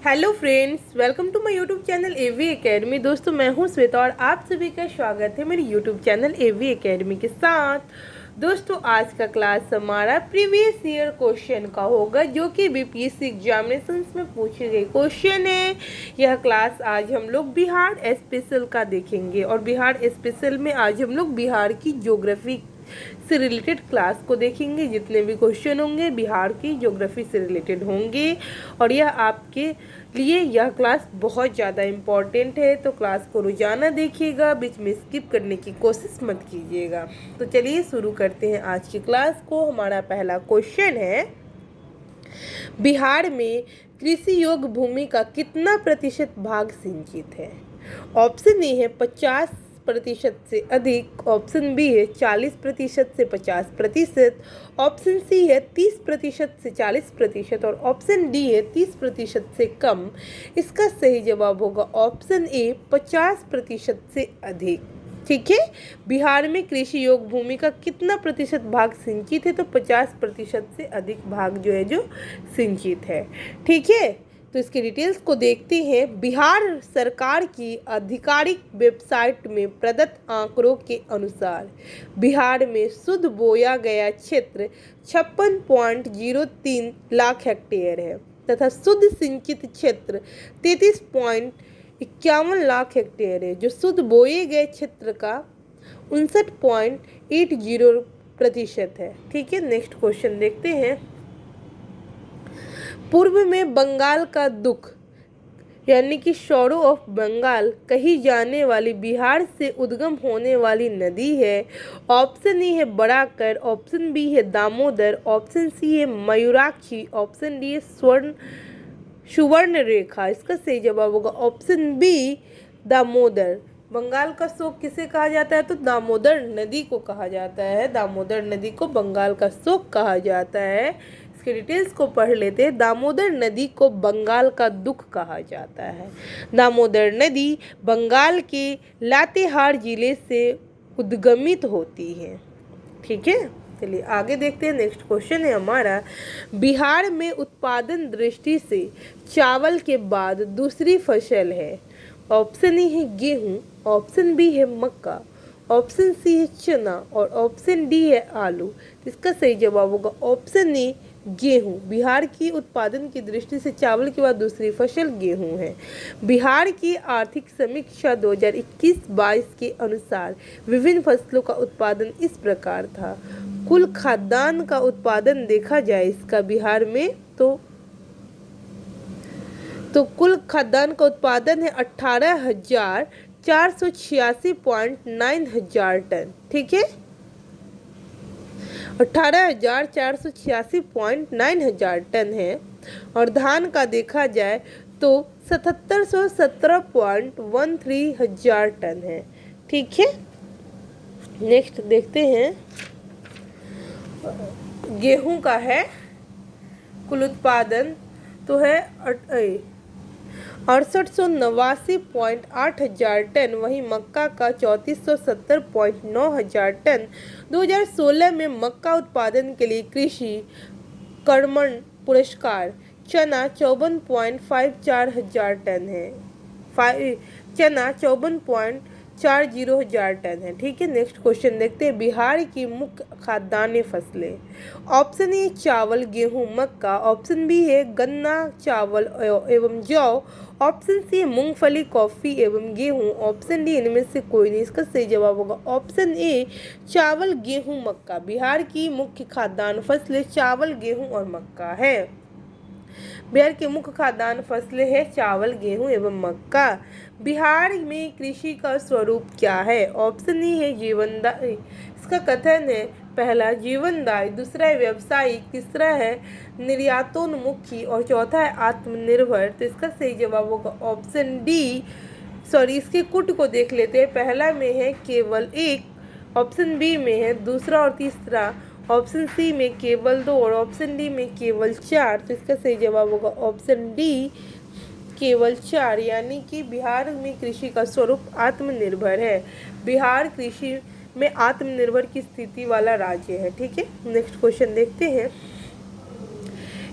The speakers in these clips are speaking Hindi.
Hello friends, welcome to my YouTube channel AV academy. दोस्तों, मैं हूं श्वेता और आप सभी का स्वागत है मेरे यूट्यूब चैनल एवी एकेडमी के साथ। दोस्तों, आज का क्लास हमारा प्रीवियस ईयर क्वेश्चन का होगा, जो कि बीपीएससी एग्जामिनेशंस में पूछे गए क्वेश्चन है। यह क्लास आज हम लोग बिहार स्पेशल का देखेंगे और बिहार स्पेशल में आज हम लोग बिहार की ज्योग्राफी से रिलेटेड क्लास को देखेंगे। जितने भी क्वेश्चन होंगे बिहार की ज्योग्राफी से रिलेटेड होंगे और यह आपके लिए यह क्लास बहुत ज़्यादा इम्पॉर्टेंट है, तो क्लास को रोजाना देखिएगा, बीच में स्किप करने की कोशिश मत कीजिएगा। तो चलिए शुरू करते हैं आज की क्लास को। हमारा पहला क्वेश्चन है, बिहार में कृषि योग्य भूमि का कितना प्रतिशत भाग सिंचित है? ऑप्शन ए है 50% से अधिक, ऑप्शन बी है 40% से 50%, ऑप्शन सी है 30% से 40% और ऑप्शन डी है 30% से कम। इसका सही जवाब होगा ऑप्शन ए 50% से अधिक। ठीक है, बिहार में कृषि योग्य भूमि का कितना प्रतिशत भाग सिंचित है? तो 50% से अधिक भाग जो है जो सिंचित है। ठीक है, तो इसके डिटेल्स को देखते हैं। बिहार सरकार की आधिकारिक वेबसाइट में प्रदत्त आंकड़ों के अनुसार बिहार में शुद्ध बोया गया क्षेत्र 56.03 लाख हेक्टेयर है तथा शुद्ध सिंचित क्षेत्र 33.51 लाख हेक्टेयर है, जो शुद्ध बोए गए क्षेत्र का 59.80% है। ठीक है, नेक्स्ट क्वेश्चन देखते हैं। पूर्व में बंगाल का दुख यानी कि शोरो ऑफ बंगाल कही जाने वाली बिहार से उद्गम होने वाली नदी है। ऑप्शन ए है बराकर, ऑप्शन बी है दामोदर, ऑप्शन सी है मयूराक्षी, ऑप्शन डी है सुवर्ण रेखा। इसका सही जवाब होगा ऑप्शन बी दामोदर। बंगाल का शोक किसे कहा जाता है? तो दामोदर नदी को कहा जाता है। दामोदर नदी को बंगाल का शोक कहा जाता है। इसके डिटेल्स को पढ़ लेते हैं। दामोदर नदी को बंगाल का दुख कहा जाता है। दामोदर नदी बंगाल के लातेहार जिले से उद्गमित होती है। ठीक है, चलिए आगे देखते हैं। नेक्स्ट क्वेश्चन है हमारा, बिहार में उत्पादन दृष्टि से चावल के बाद दूसरी फसल है। ऑप्शन ए है गेहूं, ऑप्शन बी है मक्का, ऑप्शन सी है चना और ऑप्शन डी है आलू। इसका सही जवाब होगा ऑप्शन ए गेहूं। बिहार की उत्पादन की दृष्टि से चावल के बाद दूसरी फसल गेहूं है। बिहार की आर्थिक समीक्षा 2021-22 के अनुसार विभिन्न फसलों का उत्पादन इस प्रकार था। कुल खाद्यान्न का उत्पादन देखा जाए इसका बिहार में तो कुल खाद्यान्न का उत्पादन है 18,486.9 हजार टन। ठीक है, 18,486.9 हजार टन है। और धान का देखा जाए तो 7,717.13 हजार टन है। ठीक है, नेक्स्ट देखते हैं। गेहूं का है कुल उत्पादन तो है 6889.8 हजार टन। वहीं मक्का का 3470.9 हजार टन। 2016 में मक्का उत्पादन के लिए कृषि कर्मण पुरस्कार चना 54.54 हजार टन है। चना 54.40 हजार टन है। ठीक है, नेक्स्ट क्वेश्चन देखते हैं। बिहार की मुख्य खाद्यान्न फसलें। ऑप्शन ए चावल, गेहूं, मक्का, ऑप्शन बी है गन्ना, चावल एवं जौ, ऑप्शन सी है मूंगफली, कॉफी एवं गेहूं, ऑप्शन डी इनमें से कोई नहीं। इसका सही जवाब होगा ऑप्शन ए चावल, गेहूं, मक्का। बिहार की मुख्य खाद्यान्न फसलें चावल, गेहूं और मक्का है। बिहार की मुख्य खाद्यान्न फसलें हैं चावल, गेहूं एवं मक्का। बिहार में कृषि का स्वरूप क्या है? ऑप्शन ए है जीवनदायी। इसका कथन है, पहला जीवनदायी, दूसरा है व्यावसायिक, तीसरा है निर्यातोन्मुखी और चौथा है आत्मनिर्भर। तो इसका सही जवाब होगा ऑप्शन डी। इसके कुट को देख लेते हैं। पहला में है केवल एक, ऑप्शन बी में है दूसरा और तीसरा, ऑप्शन सी में केवल 2 और ऑप्शन डी में केवल 4। तो इसका सही जवाब होगा ऑप्शन डी केवल 4, यानी कि बिहार में कृषि का स्वरूप आत्मनिर्भर है। बिहार कृषि में आत्मनिर्भर की स्थिति वाला राज्य है। ठीक है, नेक्स्ट क्वेश्चन देखते हैं।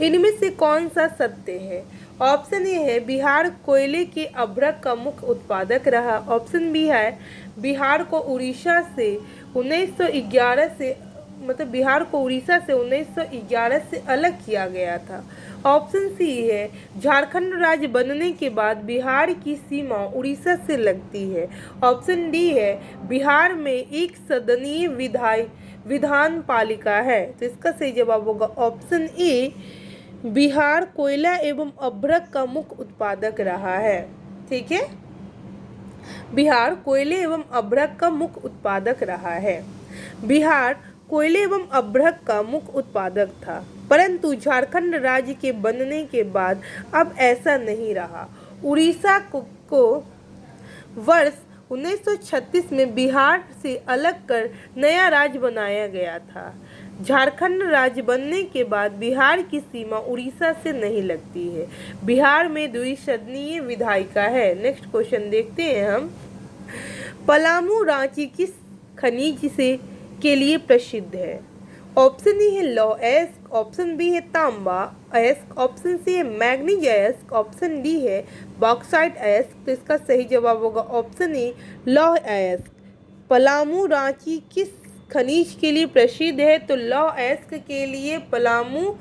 इनमें से कौन सा सत्य है? ऑप्शन ए है बिहार कोयले के अभ्रक का मुख्य उत्पादक रहा। ऑप्शन बी है बिहार को उड़ीसा से 1911 से मतलब बिहार को उड़ीसा से 1911 से अलग किया गया था। ऑप्शन सी है झारखंड राज्य बनने के बाद बिहार की सीमा उड़ीसा से लगती है। ऑप्शन डी है बिहार में एक सदनीय विधान पालिका है। तो इसका सही जवाब होगा ऑप्शन ए, बिहार कोयला एवं अभ्रक का मुख्य उत्पादक रहा है। ठीक है, बिहार कोयले एवं अभ्रक का मुख्य उत्पादक रहा है। बिहार कोयले एवं अभ्रक का मुख्य उत्पादक था, परंतु झारखंड राज्य के बनने के बाद अब ऐसा नहीं रहा। उड़ीसा को वर्ष 1936 में बिहार से अलग कर नया राज्य बनाया गया था। झारखंड राज्य बनने के बाद बिहार की सीमा उड़ीसा से नहीं लगती है। बिहार में द्विसदनीय विधायिका है। नेक्स्ट क्वेश्चन देखते हैं हम। पलामू रांची किस खनिज से के लिए प्रसिद्ध है? ऑप्शन ए है लौह अयस्क, ऑप्शन बी है तांबा अयस्क, ऑप्शन सी है मैग्नीज अयस्क, ऑप्शन डी है बॉक्साइट अयस्क। तो इसका सही जवाब होगा ऑप्शन ए, लौह अयस्क। पलामू रांची किस खनिज के लिए प्रसिद्ध है? तो लौह अयस्क के लिए पलामू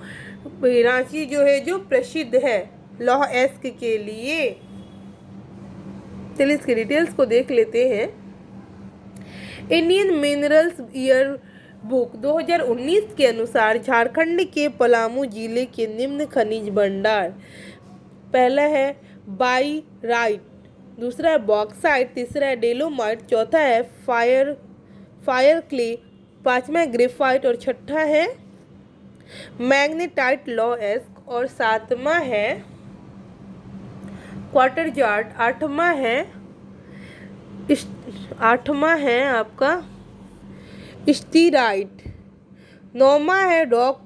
रांची जो है जो प्रसिद्ध है लौह अयस्क के लिए। चलिए इसके डिटेल्स को देख लेते हैं। इंडियन मिनरल्स ईयर बुक 2019 के अनुसार झारखंड के पलामू जिले के निम्न खनिज भंडार, पहला है बाइराइट, दूसरा है बॉक्साइट, तीसरा है डेलोमाइट, चौथा है फायर क्ले, पांचवा है ग्रेफाइट और छठा है मैग्नेटाइट लौह अयस्क और सातवां है क्वार्टरजार्ट, आठवां है आपका स्टीराइट, नौवां है रॉक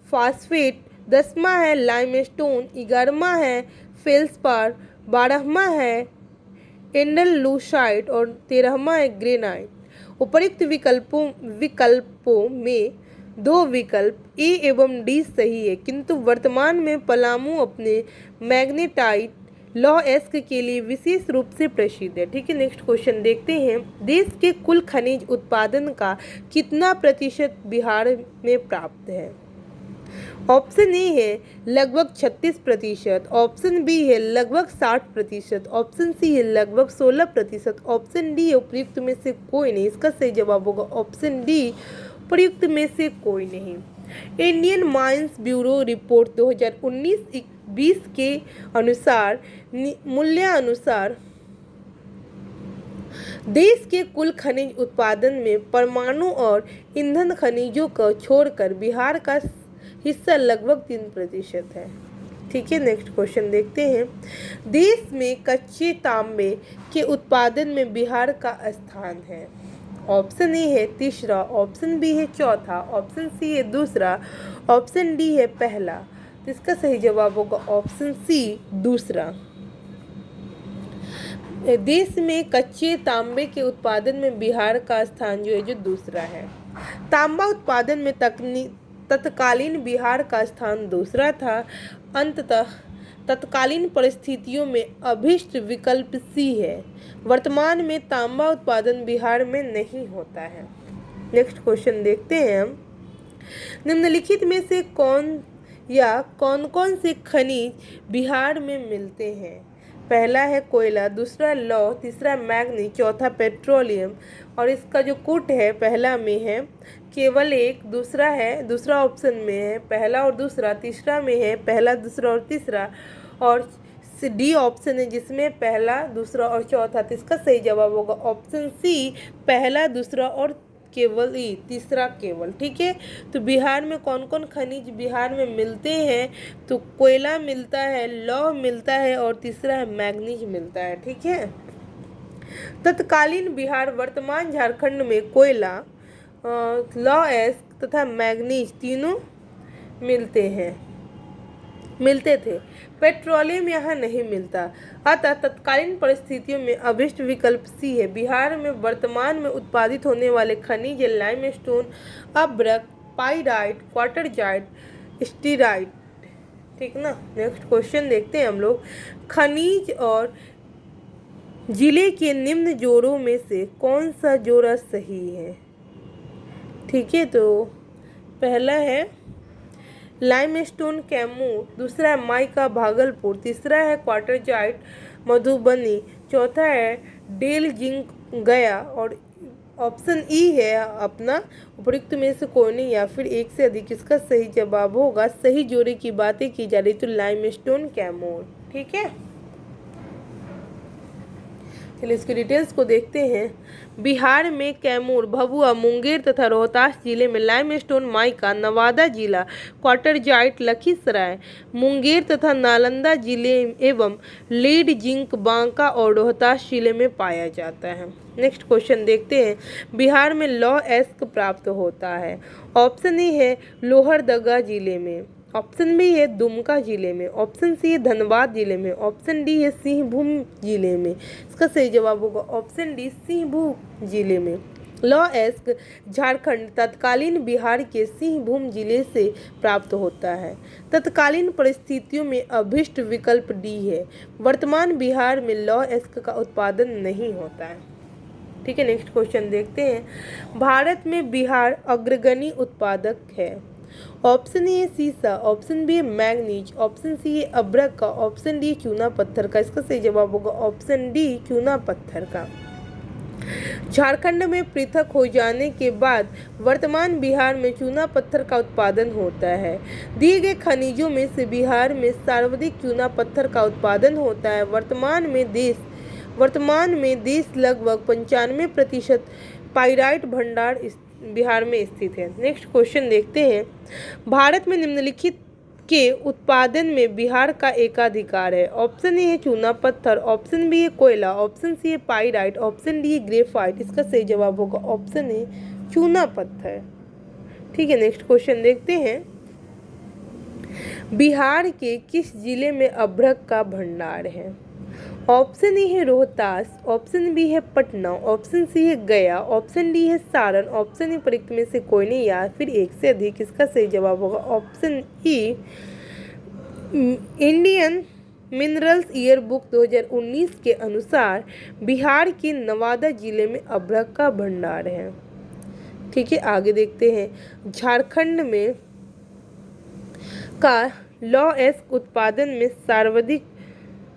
फास्फेट, 10वां है लाइमस्टोन, 11वां है फेल्सपार, 12वां है एंडलूसाइट और 13वां है ग्रेनाइट। उपर्युक्त विकल्पों में दो विकल्प ए एवं डी सही है, किंतु वर्तमान में पलामू अपने मैग्नेटाइट लौह अयस्क के लिए विशेष रूप से प्रसिद्ध है। ठीक है, नेक्स्ट क्वेश्चन देखते हैं। देश के कुल खनिज उत्पादन का कितना प्रतिशत बिहार में प्राप्त है? ऑप्शन ए है लगभग 36%, ऑप्शन बी है लगभग 60%, ऑप्शन सी है लगभग 16%, ऑप्शन डी है उपयुक्त में से कोई नहीं। इसका सही जवाब होगा ऑप्शन डी, उपयुक्त में से कोई नहीं। इंडियन माइंस ब्यूरो रिपोर्ट 2019-20 के अनुसार मूल्यानुसार देश के कुल खनिज उत्पादन में परमाणु और ईंधन खनिजों को छोड़कर बिहार का हिस्सा लगभग 3% है। ठीक है, नेक्स्ट क्वेश्चन देखते हैं। देश में कच्चे तांबे के उत्पादन में बिहार का स्थान है। ऑप्शन ए है तीसरा, ऑप्शन बी है चौथा, ऑप्शन सी है दूसरा, ऑप्शन डी है पहला। तो इसका सही जवाब होगा ऑप्शन सी, दूसरा। देश में कच्चे तांबे के उत्पादन में बिहार का स्थान जो है जो दूसरा है। तांबा उत्पादन में तत्कालीन बिहार का स्थान दूसरा था। अंततः तत्कालीन परिस्थितियों में अभीष्ट विकल्प सी है। वर्तमान में तांबा उत्पादन बिहार में नहीं होता है। नेक्स्ट क्वेश्चन देखते हैं हम। निम्नलिखित में से कौन कौन से खनिज बिहार में मिलते हैं? पहला है कोयला, दूसरा लौह, तीसरा मैग्नीज, चौथा पेट्रोलियम। और इसका जो कूट है पहला में है केवल एक, दूसरा ऑप्शन में है पहला और दूसरा, तीसरा में है पहला, दूसरा और तीसरा, और डी ऑप्शन है जिसमें पहला, दूसरा और चौथा। तो इसका सही जवाब होगा ऑप्शन सी, पहला, दूसरा और केवल ई, तीसरा केवल। ठीक है, तो बिहार में कौन कौन खनिज बिहार में मिलते हैं? तो कोयला मिलता है, लौह मिलता है और तीसरा है मैग्नीज मिलता है। ठीक है, तत्कालीन बिहार वर्तमान झारखंड में कोयला, लौह अयस्क तथा मैग्नीज तीनों मिलते थे। पेट्रोलियम यहाँ नहीं मिलता, अतः तत्कालीन परिस्थितियों में अभीष्ट विकल्प सी है। बिहार में वर्तमान में उत्पादित होने वाले खनिज लाइमस्टोन, अभ्रक, पाइराइट, क्वार्टरजाइट, स्टीराइट। ठीक ना। नेक्स्ट क्वेश्चन देखते हैं हम लोग, खनिज और जिले के निम्न जोड़ों में से कौन सा जोड़ा सही है। ठीक है, तो पहला है लाइमस्टोन कैमूर, दूसरा है माइका भागलपुर, तीसरा है क्वार्टरजाइट मधुबनी, चौथा है डेल जिंक गया और ऑप्शन ई है अपना उपयुक्त में से कोई नहीं या फिर एक से अधिक। इसका सही जवाब होगा, सही जोड़े की बातें की जा रही तो लाइमस्टोन कैमूर। ठीक है, चलिए इसकी डिटेल्स को देखते हैं। बिहार में कैमूर, भभुआ, मुंगेर तथा रोहतास जिले में लाइमस्टोन माइका, नवादा जिला क्वार्टरजाइट, लखीसराय, मुंगेर तथा नालंदा जिले एवं लीड जिंक बांका और रोहतास जिले में पाया जाता है। नेक्स्ट क्वेश्चन देखते हैं, बिहार में लौह अयस्क प्राप्त होता है। ऑप्शन ए है लोहरदगा जिले में, ऑप्शन बी है दुमका जिले में, ऑप्शन सी है धनबाद जिले में, ऑप्शन डी है सिंहभूम जिले में। इसका सही जवाब होगा ऑप्शन डी, सिंहभूम जिले में। लौह अयस्क झारखंड तत्कालीन बिहार के सिंहभूम जिले से प्राप्त होता है। तत्कालीन परिस्थितियों में अभिष्ट विकल्प डी है। वर्तमान बिहार में लौह अयस्क का उत्पादन नहीं होता है। ठीक है, नेक्स्ट क्वेश्चन देखते हैं, भारत में बिहार अग्रगणी उत्पादक है। ऑप्शन ए सीसा, option B manganese, option C है अभ्रक का, ऑप्शन डी चूना पत्थर का। इसका सही जवाब होगा ऑप्शन डी, चूना पत्थर का। झारखंड में पृथक हो जाने के बाद वर्तमान बिहार में चूना पत्थर का उत्पादन होता है। दिए गए खनिजों में से बिहार में सर्वाधिक चूना पत्थर का उत्पादन होता है। वर्तमान में देश लगभग 95% पाइराइट भंडार बिहार में स्थित है। नेक्स्ट क्वेश्चन देखते हैं, भारत में निम्नलिखित के उत्पादन में बिहार का एकाधिकार है। ऑप्शन ए है चूना पत्थर, ऑप्शन बी है कोयला, ऑप्शन सी है पाइराइट, ऑप्शन डी है ग्रेफाइट। इसका सही जवाब होगा ऑप्शन ए, चूना पत्थर। ठीक है, नेक्स्ट क्वेश्चन देखते हैं, बिहार के किस जिले में अभ्रक का भंडार है। ऑप्शन ए है रोहतास, ऑप्शन बी है पटना, ऑप्शन सी है गया, ऑप्शन डी है सारण, ऑप्शन ए प्रयुक्त में से कोई नहीं या फिर एक से अधिक। इसका सही जवाब होगा option E, Indian minerals year book 2019 के अनुसार बिहार के नवादा जिले में अभ्रक का भंडार है। ठीक है, आगे देखते हैं, झारखंड में का लौह अयस्क उत्पादन में सर्वाधिक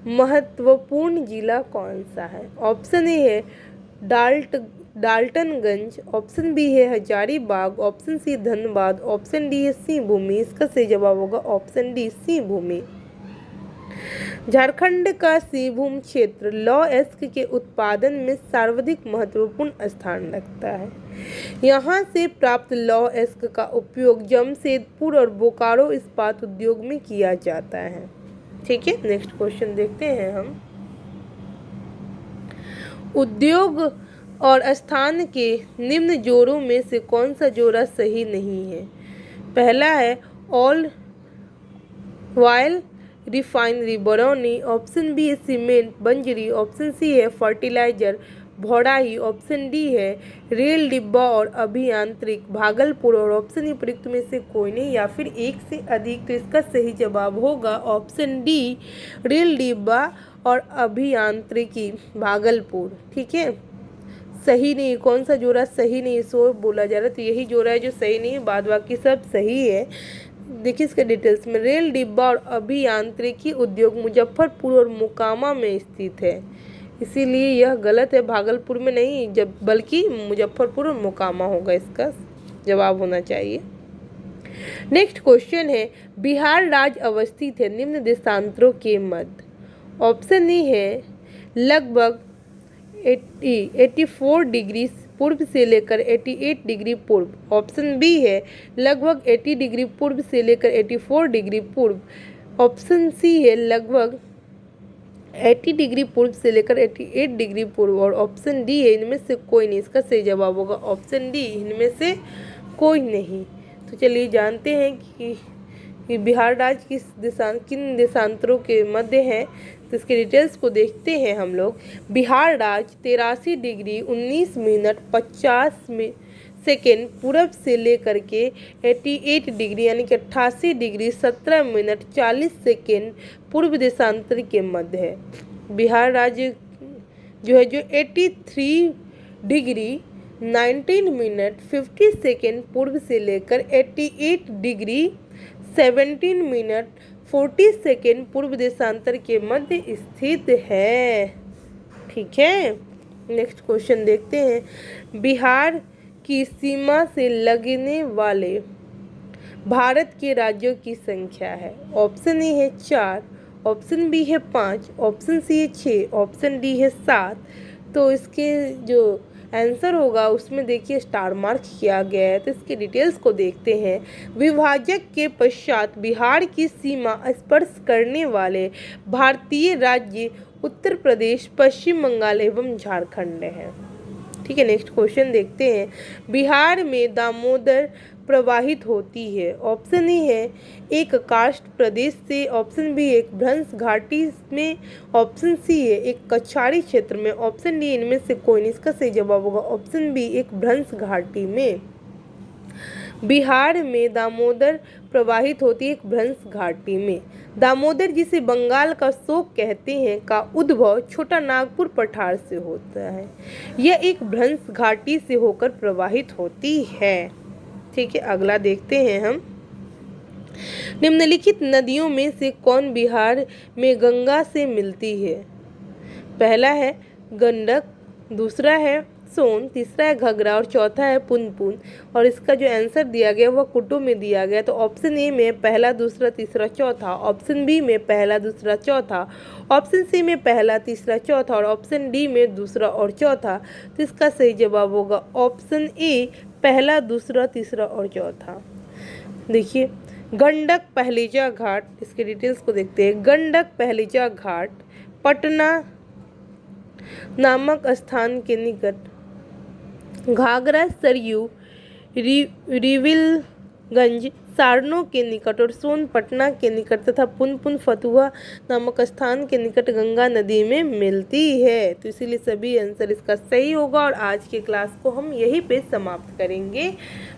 महत्वपूर्ण जिला कौन सा है। ऑप्शन ए है डाल्टनगंज, ऑप्शन बी है Hazaribagh, option C Dhanbad, option D है सिंहभूमि। इसका सही जवाब होगा ऑप्शन डी, सिंहभूमि। झारखंड का सिंहभूम क्षेत्र लौह अयस्क के उत्पादन में सर्वाधिक महत्वपूर्ण स्थान रखता है। यहाँ से प्राप्त लौह अयस्क का उपयोग जमशेदपुर और बोकारो इस्पात उद्योग में किया जाता है। ठीक है, नेक्स्ट क्वेश्चन देखते हैं हम, उद्योग और स्थान के निम्न जोड़ों में से कौन सा जोड़ा सही नहीं है। पहला है all oil refinery Barauni, option B है सीमेंट बंजरी, ऑप्शन सी है फर्टिलाइजर भौड़ाही, ऑप्शन डी है रेल डिब्बा और अभियांत्रिक भागलपुर और ऑप्शन ई प्रयुक्त में से कोई नहीं या फिर एक से अधिक। तो इसका सही जवाब होगा ऑप्शन डी, रेल डिब्बा और अभियांत्रिकी भागलपुर। ठीक है, सही नहीं, कौन सा जोड़ा सही नहीं सो बोला जा रहा है, तो यही जोड़ा है जो सही नहीं है, बाद बाकी सब सही है। देखिए इसके डिटेल्स में, रेल डिब्बा और अभियांत्रिकी उद्योग मुजफ्फरपुर और मोकामा में स्थित है, इसीलिए यह गलत है, भागलपुर में नहीं जब बल्कि मुजफ्फरपुर और मोकामा होगा इसका जवाब होना चाहिए। नेक्स्ट क्वेश्चन है, बिहार राज्य अवस्थित है निम्न देशांतरों के मध्य। ऑप्शन ए है लगभग 84 डिग्री पूर्व से लेकर 88 डिग्री पूर्व, ऑप्शन बी है लगभग 80 डिग्री पूर्व से लेकर 84 डिग्री पूर्व, ऑप्शन सी है लगभग 80 डिग्री पूर्व से लेकर 88 डिग्री पूर्व और ऑप्शन डी है इनमें से कोई नहीं। इसका सही जवाब होगा ऑप्शन डी, इनमें से कोई नहीं। तो चलिए जानते हैं कि बिहार राज्य किन देशांतरों के मध्य है, तो इसके डिटेल्स को देखते हैं हम लोग। बिहार राज्य 83 डिग्री 19 मिनट 50 सेकेंड पूरब से लेकर के 88 डिग्री यानी कि 88 डिग्री 17 मिनट 40 सेकेंड पूर्व देशांतर के मध्य है। बिहार राज्य जो है जो 83 डिग्री 19 मिनट 50 सेकेंड पूर्व से लेकर 88 डिग्री 17 मिनट 40 सेकेंड पूर्व देशांतर के मध्य स्थित है। ठीक है, नेक्स्ट क्वेश्चन देखते हैं। बिहार की सीमा से लगने वाले भारत के राज्यों की संख्या है। ऑप्शन ए है 4, ऑप्शन बी है 5, ऑप्शन सी है 6, ऑप्शन डी है 7। तो इसके जो आंसर होगा उसमें देखिए स्टार मार्क किया गया है। तो इसके डिटेल्स को देखते हैं। विभाजन के पश्चात बिहार की सीमा स्पर्श करने वाले भारतीय राज्य उत्तर प्रदेश, पश्चिम बंगाल एवं झारखंड है। ठीक है, नेक्स्ट क्वेश्चन देखते हैं। बिहार में दामोदर प्रवाहित होती है। ऑप्शन ए है एक कार्स्ट प्रदेश से, ऑप्शन बी एक भ्रंश घाटी में, ऑप्शन सी है एक कछाड़ी क्षेत्र में, ऑप्शन डी इनमें से कोई नहीं। इसका सही जवाब होगा ऑप्शन बी एक भ्रंश घाटी में। बिहार में दामोदर प्रवाहित होती है एक भ्रंश घाटी में। दामोदर जिसे बंगाल का शोक कहते हैं का उद्भव छोटा नागपुर पठार से होता है। यह एक भ्रंश घाटी से होकर प्रवाहित होती है। ठीक है, अगला देखते हैं हम। निम्नलिखित नदियों में से कौन बिहार में गंगा से मिलती है? पहला है गंडक, दूसरा है सोन, तीसरा है घाघरा और चौथा है पुनपुन। और इसका जो आंसर दिया गया वह कुटु में दिया गया। तो ऑप्शन ए में पहला, दूसरा, तीसरा, चौथा, ऑप्शन बी में पहला, दूसरा, चौथा, ऑप्शन सी में पहला, तीसरा, चौथा और ऑप्शन डी में दूसरा और चौथा। तो इसका सही जवाब होगा ऑप्शन ए पहला, दूसरा, तीसरा और चौथा। देखिए गंडक पहलीजा घाट, इसके डिटेल्स को देखते हैं। गंडक पहलीजा घाट पटना नामक स्थान के निकट, घाघरा सरयू रिविलगंज सारनों के निकट और सोन पटना के निकट तथा पुनपुन फतुहा नामक स्थान के निकट गंगा नदी में मिलती है। तो इसीलिए सभी आंसर इसका सही होगा। और आज के क्लास को हम यहीं पे समाप्त करेंगे।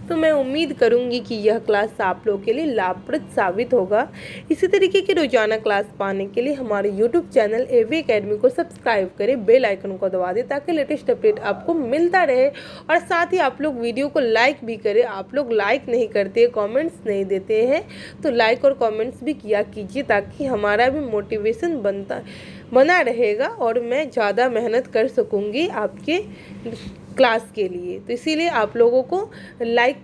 तो मैं उम्मीद करूंगी कि यह क्लास आप लोगों के लिए लाभप्रद साबित होगा। इसी तरीके की रोजाना क्लास पाने के लिए हमारे यूट्यूब चैनल एवी एकेडमी को सब्सक्राइब करें, बेल आइकन को दबा दें ताकि लेटेस्ट अपडेट आपको मिलता रहे। और साथ ही आप लोग वीडियो को लाइक भी करें। आप लोग लाइक नहीं करते, कॉमेंट्स नहीं देते हैं, तो लाइक और कमेंट्स भी किया कीजिए ताकि हमारा भी मोटिवेशन बना रहेगा और मैं ज़्यादा मेहनत कर सकूंगी आपके क्लास के लिए। तो इसीलिए आप लोगों को लाइक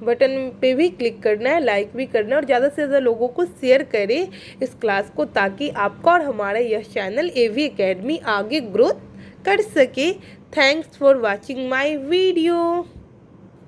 बटन पे भी क्लिक करना है, लाइक भी करना है और ज़्यादा से ज़्यादा लोगों को शेयर करें इस क्लास को ताकि आपका और हमारा यह चैनल एवी एकेडमी आगे ग्रोथ कर सके। Thanks for watching my video.